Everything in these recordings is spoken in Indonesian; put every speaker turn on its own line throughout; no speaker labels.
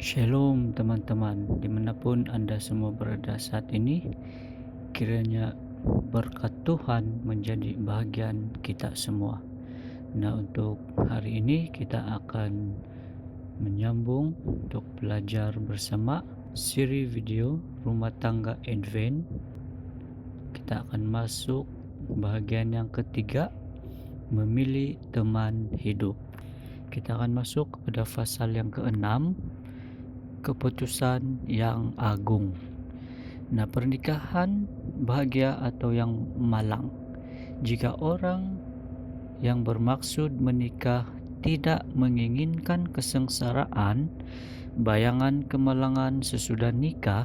Shalom teman-teman, dimanapun Anda semua berada saat ini, kiranya berkat Tuhan menjadi bahagian kita semua. Nah, untuk hari ini kita akan menyambung untuk belajar bersama siri video Rumah Tangga Advent. Kita akan masuk bahagian yang ketiga, memilih teman hidup. Kita akan masuk kepada pasal yang keenam, keputusan yang agung. Nah, pernikahan bahagia atau yang malang jika orang yang bermaksud menikah tidak menginginkan kesengsaraan, bayangan kemalangan sesudah nikah.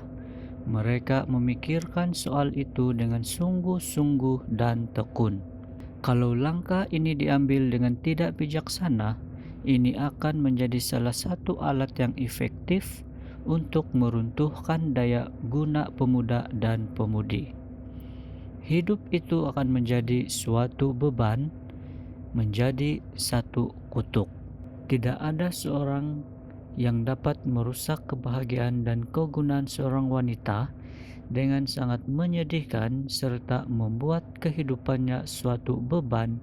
Mereka memikirkan soal itu dengan sungguh-sungguh dan tekun. Kalau langkah ini diambil dengan tidak bijaksana, ini akan menjadi salah satu alat yang efektif untuk meruntuhkan daya guna pemuda dan pemudi. Hidup itu akan menjadi suatu beban, menjadi satu kutuk. Tidak ada seorang yang dapat merusak kebahagiaan dan kegunaan seorang wanita dengan sangat menyedihkan serta membuat kehidupannya suatu beban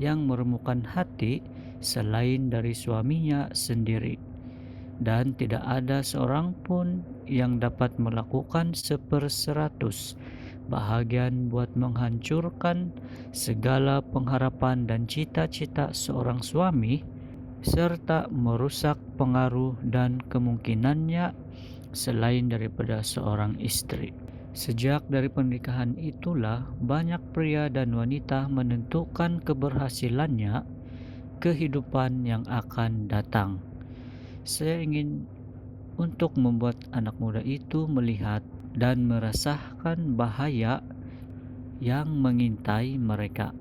yang meremukkan hati selain dari suaminya sendiri. Dan tidak ada seorang pun yang dapat melakukan 1/100 bahagian buat menghancurkan segala pengharapan dan cita-cita seorang suami serta merusak pengaruh dan kemungkinannya selain daripada seorang istri. Sejak dari pernikahan itulah banyak pria dan wanita menentukan keberhasilannya kehidupan yang akan datang. Saya ingin untuk membuat anak muda itu melihat dan merasakan bahaya yang mengintai mereka,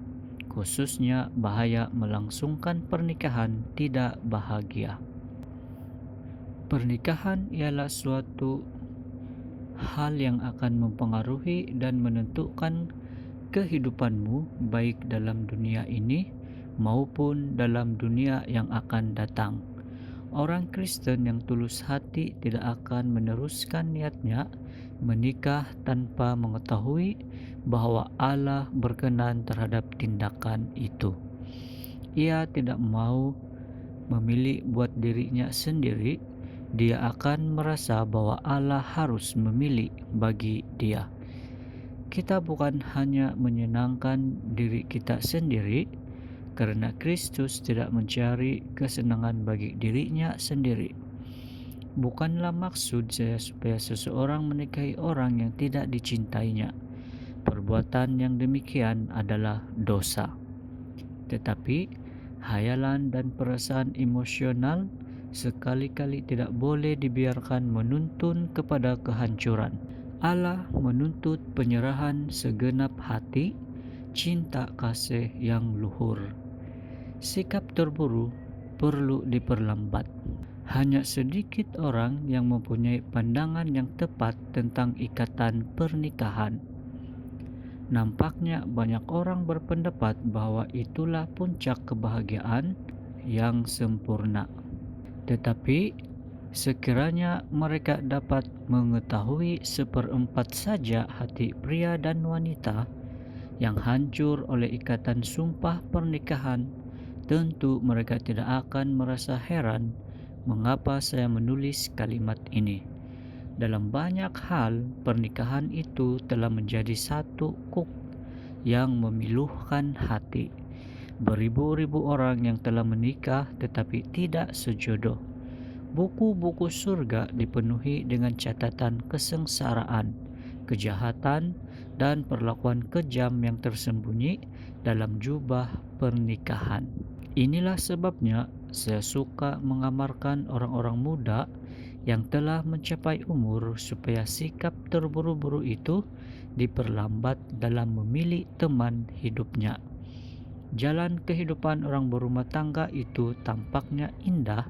khususnya bahaya melangsungkan pernikahan tidak bahagia. Pernikahan ialah suatu hal yang akan mempengaruhi dan menentukan kehidupanmu baik dalam dunia ini maupun dalam dunia yang akan datang. Orang Kristen yang tulus hati tidak akan meneruskan niatnya menikah tanpa mengetahui bahwa Allah berkenan terhadap tindakan itu. Ia tidak mau memilih buat dirinya sendiri. Dia akan merasa bahwa Allah harus memilih bagi dia. Kita bukan hanya menyenangkan diri kita sendiri, karena Kristus tidak mencari kesenangan bagi dirinya sendiri. Bukanlah maksud saya supaya seseorang menikahi orang yang tidak dicintainya. Perbuatan yang demikian adalah dosa. Tetapi hayalan dan perasaan emosional sekali-kali tidak boleh dibiarkan menuntun kepada kehancuran. Allah menuntut penyerahan segenap hati, cinta kasih yang luhur. Sikap terburu perlu diperlambat. Hanya sedikit orang yang mempunyai pandangan yang tepat tentang ikatan pernikahan. Nampaknya banyak orang berpendapat bahwa itulah puncak kebahagiaan yang sempurna. Tetapi sekiranya mereka dapat mengetahui 1/4 saja hati pria dan wanita yang hancur oleh ikatan sumpah pernikahan, tentu mereka tidak akan merasa heran mengapa saya menulis kalimat ini. Dalam banyak hal, pernikahan itu telah menjadi satu kuk yang memiluhkan hati. Beribu-ribu orang yang telah menikah tetapi tidak sejodoh. Buku-buku surga dipenuhi dengan catatan kesengsaraan, kejahatan, dan perlakuan kejam yang tersembunyi dalam jubah pernikahan. Inilah sebabnya saya suka mengamarkan orang-orang muda yang telah mencapai umur supaya sikap terburu-buru itu diperlambat dalam memilih teman hidupnya. Jalan kehidupan orang berumah tangga itu tampaknya indah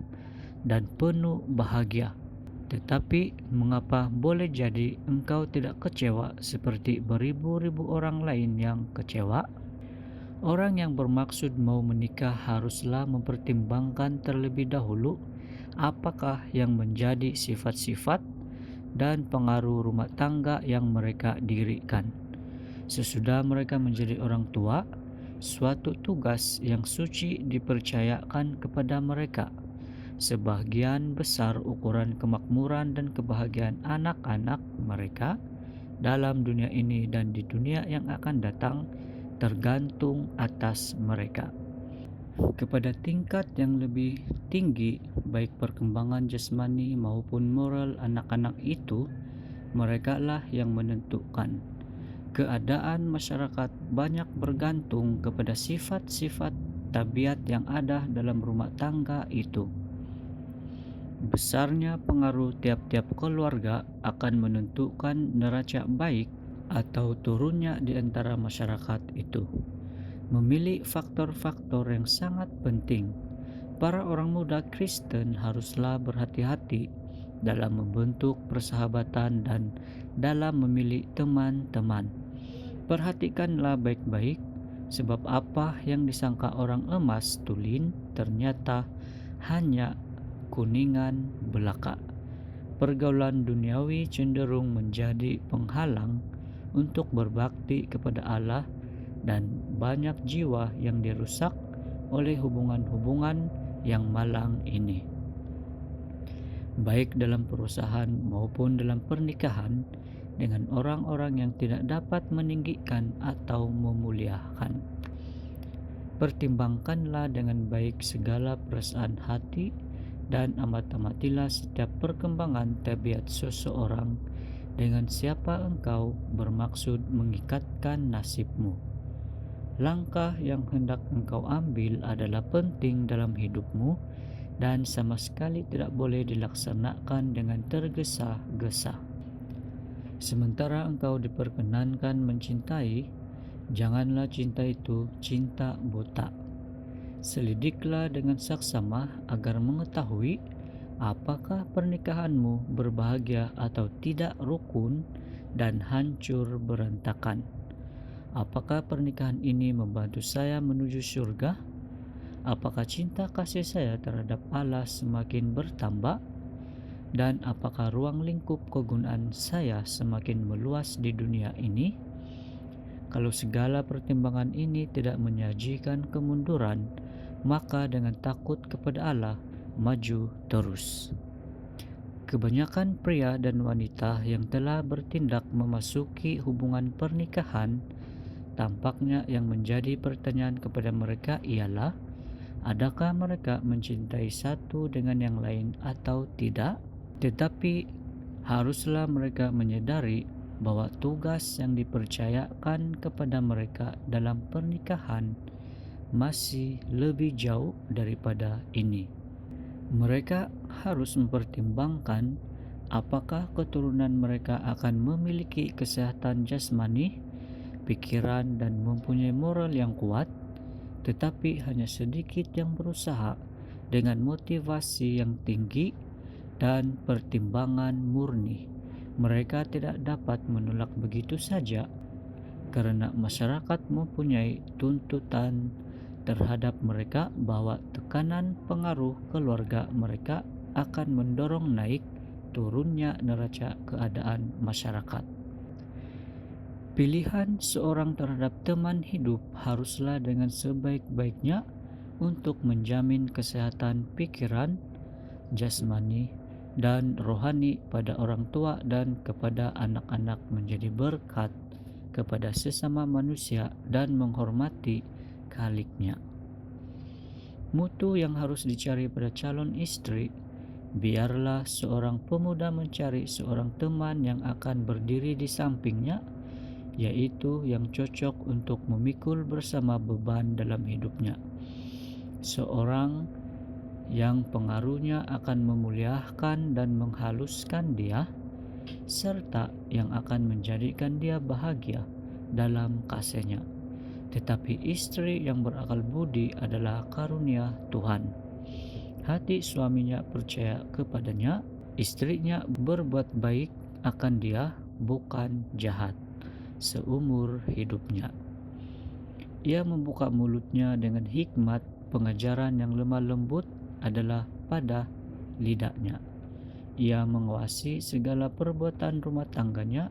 dan penuh bahagia. Tetapi mengapa boleh jadi engkau tidak kecewa seperti beribu-ribu orang lain yang kecewa? Orang yang bermaksud mau menikah haruslah mempertimbangkan terlebih dahulu apakah yang menjadi sifat-sifat dan pengaruh rumah tangga yang mereka dirikan. Sesudah mereka menjadi orang tua, suatu tugas yang suci dipercayakan kepada mereka. Sebagian besar ukuran kemakmuran dan kebahagiaan anak-anak mereka dalam dunia ini dan di dunia yang akan datang tergantung atas mereka. Kepada tingkat yang lebih tinggi, baik perkembangan jasmani maupun moral anak-anak itu, merekalah yang menentukan. Keadaan masyarakat banyak bergantung kepada sifat-sifat tabiat yang ada dalam rumah tangga itu. Besarnya pengaruh tiap-tiap keluarga akan menentukan neraca baik atau turunnya di antara masyarakat itu. Memilih faktor-faktor yang sangat penting. Para orang muda Kristen haruslah berhati-hati dalam membentuk persahabatan dan dalam memilih teman-teman. Perhatikanlah baik-baik, sebab apa yang disangka orang emas tulin ternyata hanya kuningan belaka. Pergaulan duniawi cenderung menjadi penghalang untuk berbakti kepada Allah, dan banyak jiwa yang dirusak oleh hubungan-hubungan yang malang ini. Baik dalam perusahaan maupun dalam pernikahan, dengan orang-orang yang tidak dapat meninggikan atau memuliakan. Pertimbangkanlah dengan baik segala perasaan hati dan amat-amatilah setiap perkembangan tabiat seseorang dengan siapa engkau bermaksud mengikatkan nasibmu. Langkah yang hendak engkau ambil adalah penting dalam hidupmu dan sama sekali tidak boleh dilaksanakan dengan tergesa-gesa. Sementara engkau diperkenankan mencintai, janganlah cinta itu cinta buta. Selidiklah dengan saksama agar mengetahui apakah pernikahanmu berbahagia atau tidak rukun dan hancur berantakan. Apakah pernikahan ini membantu saya menuju surga? Apakah cinta kasih saya terhadap Allah semakin bertambah? Dan apakah ruang lingkup kegunaan saya semakin meluas di dunia ini? Kalau segala pertimbangan ini tidak menyajikan kemunduran, maka dengan takut kepada Allah, maju terus. Kebanyakan pria dan wanita yang telah bertindak memasuki hubungan pernikahan, tampaknya yang menjadi pertanyaan kepada mereka ialah, adakah mereka mencintai satu dengan yang lain atau tidak? Tetapi haruslah mereka menyadari bahwa tugas yang dipercayakan kepada mereka dalam pernikahan masih lebih jauh daripada ini. Mereka harus mempertimbangkan apakah keturunan mereka akan memiliki kesehatan jasmani, pikiran, dan mempunyai moral yang kuat, tetapi hanya sedikit yang berusaha dengan motivasi yang tinggi dan pertimbangan murni. Mereka tidak dapat menolak begitu saja karena masyarakat mempunyai tuntutan terhadap mereka bahwa tekanan pengaruh keluarga mereka akan mendorong naik turunnya neraca keadaan masyarakat. Pilihan seorang terhadap teman hidup haruslah dengan sebaik-baiknya untuk menjamin kesehatan pikiran, jasmani, dan rohani pada orang tua dan kepada anak-anak, menjadi berkat kepada sesama manusia dan menghormati khaliknya. Mutu yang harus dicari pada calon istri, biarlah seorang pemuda mencari seorang teman yang akan berdiri di sampingnya, yaitu yang cocok untuk memikul bersama beban dalam hidupnya. Seorang yang pengaruhnya akan memuliakan dan menghaluskan dia, serta yang akan menjadikan dia bahagia dalam kasihnya. Tetapi istri yang berakal budi adalah karunia Tuhan. Hati suaminya percaya kepadanya, istrinya berbuat baik akan dia, bukan jahat, seumur hidupnya. Ia membuka mulutnya dengan hikmat, pengajaran yang lemah lembut adalah pada lidahnya. Ia menguasai segala perbuatan rumah tangganya,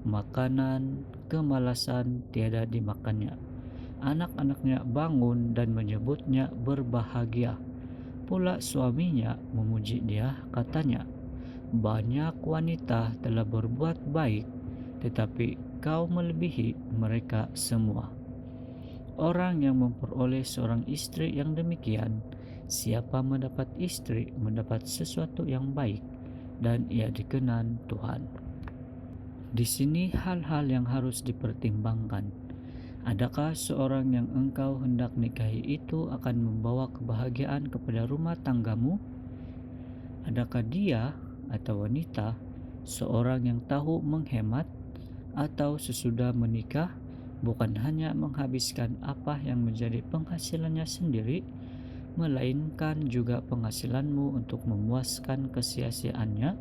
makanan, kemalasan tiada dimakannya. Anak-anaknya bangun dan menyebutnya berbahagia. Pula suaminya memuji dia, katanya, banyak wanita telah berbuat baik, tetapi kau melebihi mereka semua. Orang yang memperoleh seorang istri yang demikian, siapa mendapat istri mendapat sesuatu yang baik, dan ia dikenan Tuhan. Di sini hal-hal yang harus dipertimbangkan. Adakah seorang yang engkau hendak nikahi itu akan membawa kebahagiaan kepada rumah tanggamu? Adakah dia atau wanita seorang yang tahu menghemat, atau sesudah menikah bukan hanya menghabiskan apa yang menjadi penghasilannya sendiri, melainkan juga penghasilanmu untuk memuaskan kesia-siaannya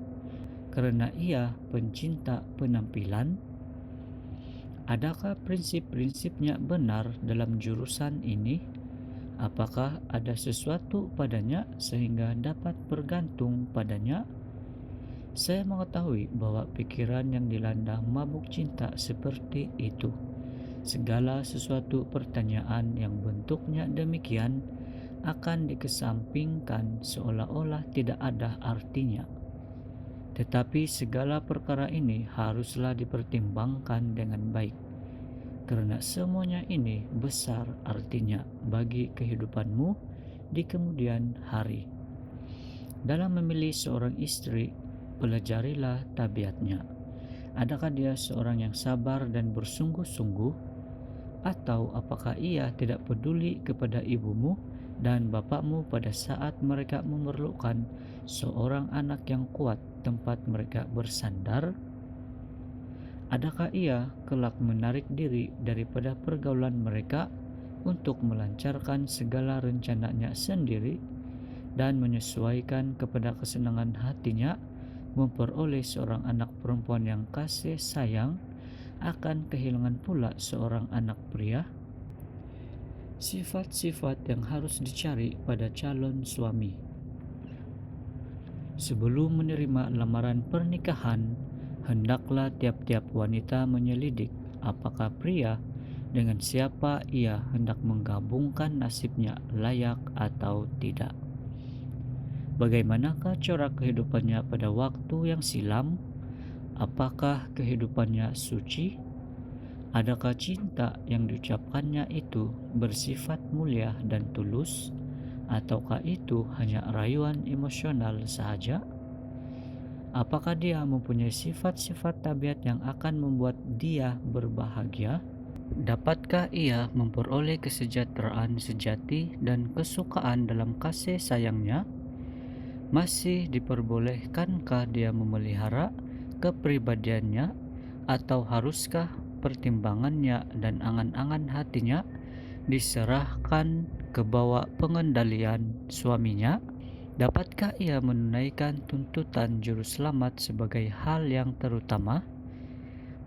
karena ia pencinta penampilan? Adakah prinsip-prinsipnya benar dalam jurusan ini? Apakah ada sesuatu padanya sehingga dapat bergantung padanya? Saya mengetahui bahwa pikiran yang dilanda mabuk cinta seperti itu. Segala sesuatu pertanyaan yang bentuknya demikian akan dikesampingkan seolah-olah tidak ada artinya. Tetapi segala perkara ini haruslah dipertimbangkan dengan baik, karena semuanya ini besar artinya bagi kehidupanmu di kemudian hari. Dalam memilih seorang istri, pelajarilah tabiatnya. Adakah dia seorang yang sabar dan bersungguh-sungguh, atau apakah ia tidak peduli kepada ibumu dan bapakmu pada saat mereka memerlukan seorang anak yang kuat tempat mereka bersandar? Adakah ia kelak menarik diri daripada pergaulan mereka untuk melancarkan segala rencananya sendiri dan menyesuaikan kepada kesenangan hatinya memperoleh seorang anak perempuan yang kasih sayang, akan kehilangan pula seorang anak pria? Sifat-sifat yang harus dicari pada calon suami. Sebelum menerima lamaran pernikahan, hendaklah tiap-tiap wanita menyelidik apakah pria dengan siapa ia hendak menggabungkan nasibnya layak atau tidak. Bagaimanakah corak kehidupannya pada waktu yang silam? Apakah kehidupannya suci? Adakah cinta yang diucapkannya itu bersifat mulia dan tulus, ataukah itu hanya rayuan emosional sahaja? Apakah dia mempunyai sifat-sifat tabiat yang akan membuat dia berbahagia? Dapatkah ia memperoleh kesejahteraan sejati dan kesukaan dalam kasih sayangnya? Masih diperbolehkankah dia memelihara kepribadiannya, atau haruskah pertimbangannya dan angan-angan hatinya diserahkan ke bawah pengendalian suaminya? Dapatkah ia menunaikan tuntutan juru selamat sebagai hal yang terutama?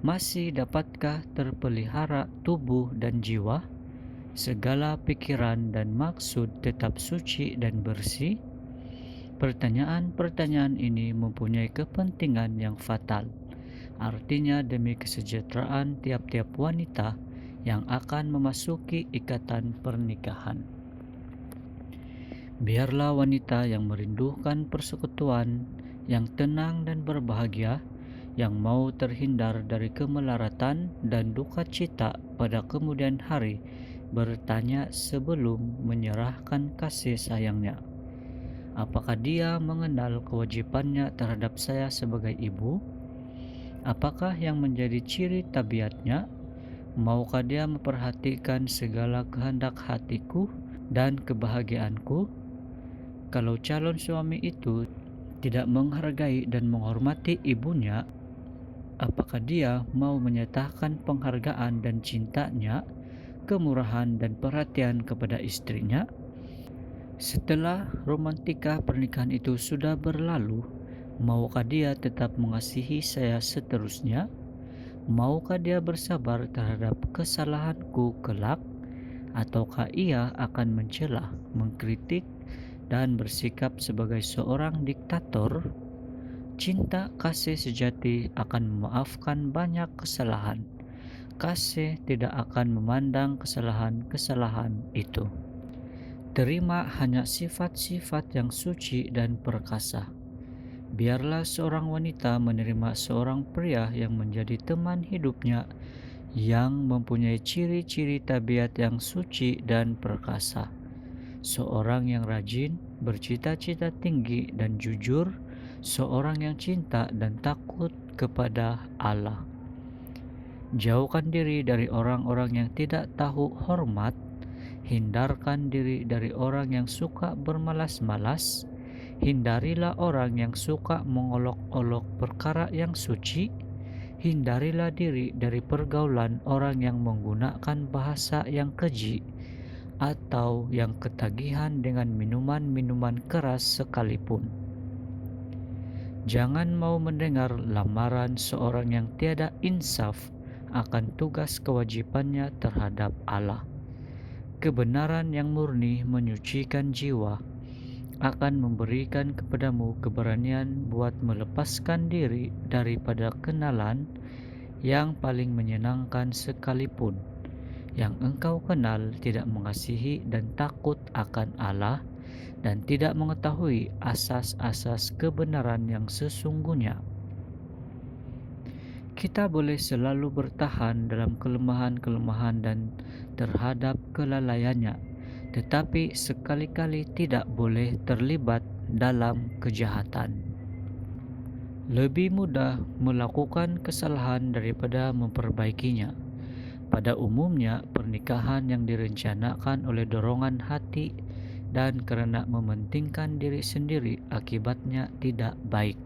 Masih dapatkah terpelihara tubuh dan jiwa, segala pikiran dan maksud tetap suci dan bersih? Pertanyaan-pertanyaan ini mempunyai kepentingan yang fatal. Artinya demi kesejahteraan tiap-tiap wanita yang akan memasuki ikatan pernikahan. Biarlah wanita yang merindukan persekutuan yang tenang dan berbahagia, yang mau terhindar dari kemelaratan dan duka cita pada kemudian hari, bertanya sebelum menyerahkan kasih sayangnya. Apakah dia mengenal kewajibannya terhadap saya sebagai ibu? Apakah yang menjadi ciri tabiatnya? Maukah dia memperhatikan segala kehendak hatiku dan kebahagiaanku? Kalau calon suami itu tidak menghargai dan menghormati ibunya, apakah dia mau menyatakan penghargaan dan cintanya, kemurahan dan perhatian kepada istrinya? Setelah romantika pernikahan itu sudah berlalu, maukah dia tetap mengasihi saya seterusnya? Maukah dia bersabar terhadap kesalahanku kelak? Ataukah ia akan mencela, mengkritik, dan bersikap sebagai seorang diktator, cinta kasih sejati akan memaafkan banyak kesalahan. Kasih tidak akan memandang kesalahan-kesalahan itu. Terima hanya sifat-sifat yang suci dan perkasa. Biarlah seorang wanita menerima seorang pria yang menjadi teman hidupnya, yang mempunyai ciri-ciri tabiat yang suci dan perkasa. Seorang yang rajin, bercita-cita tinggi dan jujur, seorang yang cinta dan takut kepada Allah. Jauhkan diri dari orang-orang yang tidak tahu hormat. Hindarkan diri dari orang yang suka bermalas-malas. Hindarilah orang yang suka mengolok-olok perkara yang suci. Hindarilah diri dari pergaulan orang yang menggunakan bahasa yang keji atau yang ketagihan dengan minuman-minuman keras sekalipun. Jangan mau mendengar lamaran seorang yang tiada insaf akan tugas kewajibannya terhadap Allah. Kebenaran yang murni menyucikan jiwa, akan memberikan kepadamu keberanian buat melepaskan diri daripada kenalan yang paling menyenangkan sekalipun. Yang engkau kenal tidak mengasihi dan takut akan Allah, dan tidak mengetahui asas-asas kebenaran yang sesungguhnya. Kita boleh selalu bertahan dalam kelemahan-kelemahan dan terhadap kelalaiannya, tetapi sekali-kali tidak boleh terlibat dalam kejahatan. Lebih mudah melakukan kesalahan daripada memperbaikinya. Pada umumnya, pernikahan yang direncanakan oleh dorongan hati dan karena mementingkan diri sendiri akibatnya tidak baik,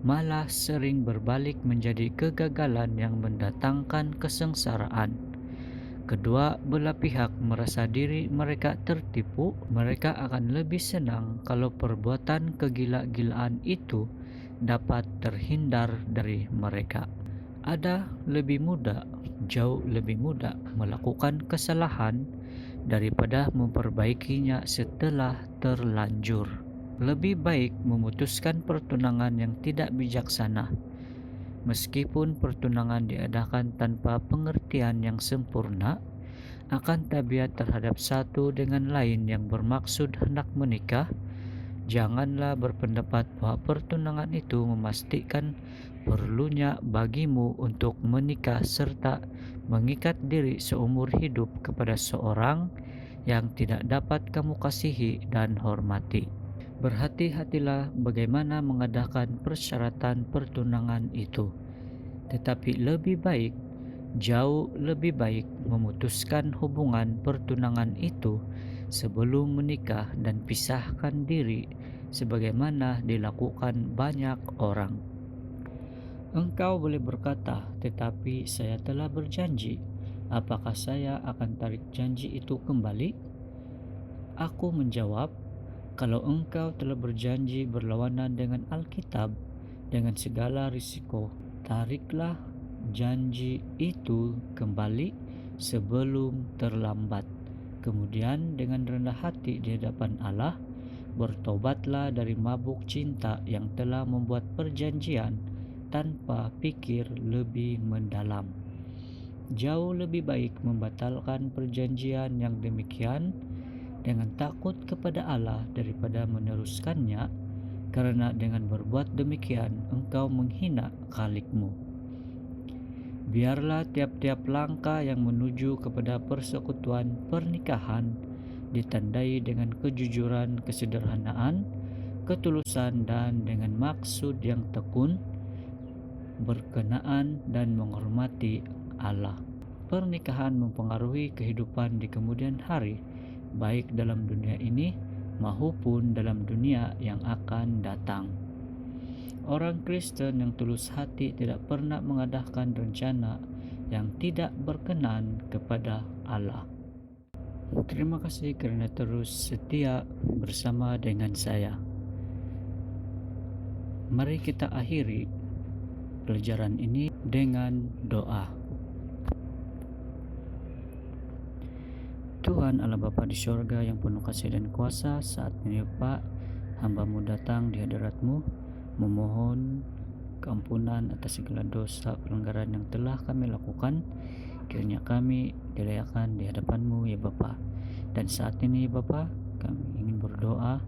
malah sering berbalik menjadi kegagalan yang mendatangkan kesengsaraan. Kedua belah pihak merasa diri mereka tertipu. Mereka akan lebih senang kalau perbuatan kegila-gilaan itu dapat terhindar dari mereka. Ada jauh lebih mudah melakukan kesalahan daripada memperbaikinya setelah terlanjur. Lebih baik memutuskan pertunangan yang tidak bijaksana, meskipun pertunangan diadakan tanpa pengertian yang sempurna akan tabiat terhadap satu dengan lain yang bermaksud hendak menikah. Janganlah berpendapat bahwa pertunangan itu memastikan perlunya bagimu untuk menikah serta mengikat diri seumur hidup kepada seorang yang tidak dapat kamu kasihi dan hormati. Berhati-hatilah bagaimana mengadakan persyaratan pertunangan itu, tetapi jauh lebih baik memutuskan hubungan pertunangan itu sebelum menikah dan pisahkan diri sebagaimana dilakukan banyak orang. Engkau boleh berkata, tetapi saya telah berjanji. Apakah saya akan tarik janji itu kembali? Aku menjawab, kalau engkau telah berjanji berlawanan dengan Alkitab dengan segala risiko, tariklah janji itu kembali sebelum terlambat. Kemudian dengan rendah hati di hadapan Allah, bertobatlah dari mabuk cinta yang telah membuat perjanjian tanpa pikir lebih mendalam. Jauh lebih baik membatalkan perjanjian yang demikian dengan takut kepada Allah daripada meneruskannya, karena dengan berbuat demikian engkau menghina Khalikmu. Biarlah tiap-tiap langkah yang menuju kepada persekutuan pernikahan ditandai dengan kejujuran, kesederhanaan, ketulusan, dan dengan maksud yang tekun, berkenaan dan menghormati Allah. Pernikahan mempengaruhi kehidupan di kemudian hari, baik dalam dunia ini maupun dalam dunia yang akan datang. Orang Kristen yang tulus hati tidak pernah mengadakan rencana yang tidak berkenan kepada Allah. Terima kasih kerana terus setia bersama dengan saya. Mari kita akhiri pelajaran ini dengan doa. Tuhan Allah Bapa di sorga yang penuh kasih dan kuasa, saat ini Bapak, hamba-Mu datang di hadirat-Mu, memohon keampunan atas segala dosa pelanggaran yang telah kami lakukan. Kiranya kami dilayakan di hadapan-Mu ya Bapa. Dan saat ini Bapa, kami ingin berdoa,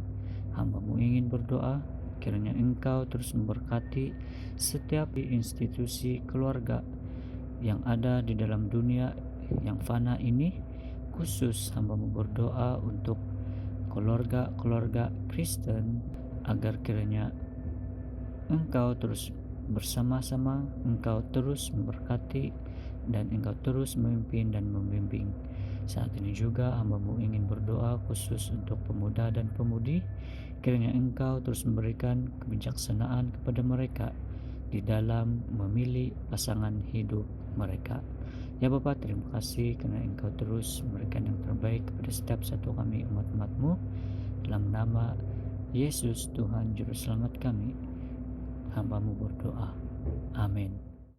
hamba-Mu ingin berdoa, kiranya Engkau terus memberkati setiap institusi keluarga yang ada di dalam dunia yang fana ini. Khusus hamba-Mu berdoa untuk keluarga-keluarga Kristen, agar kiranya Engkau terus bersama-sama, Engkau terus memberkati, dan Engkau terus memimpin dan membimbing. Saat ini juga hamba-Mu ingin berdoa khusus untuk pemuda dan pemudi, kiranya Engkau terus memberikan kebijaksanaan kepada mereka di dalam memilih pasangan hidup mereka. Ya Bapa, terima kasih karena Engkau terus memberikan yang terbaik kepada setiap satu kami umat-umat-Mu. Dalam nama Yesus Tuhan Juru Selamat kami, hamba-Mu berdoa. Amin.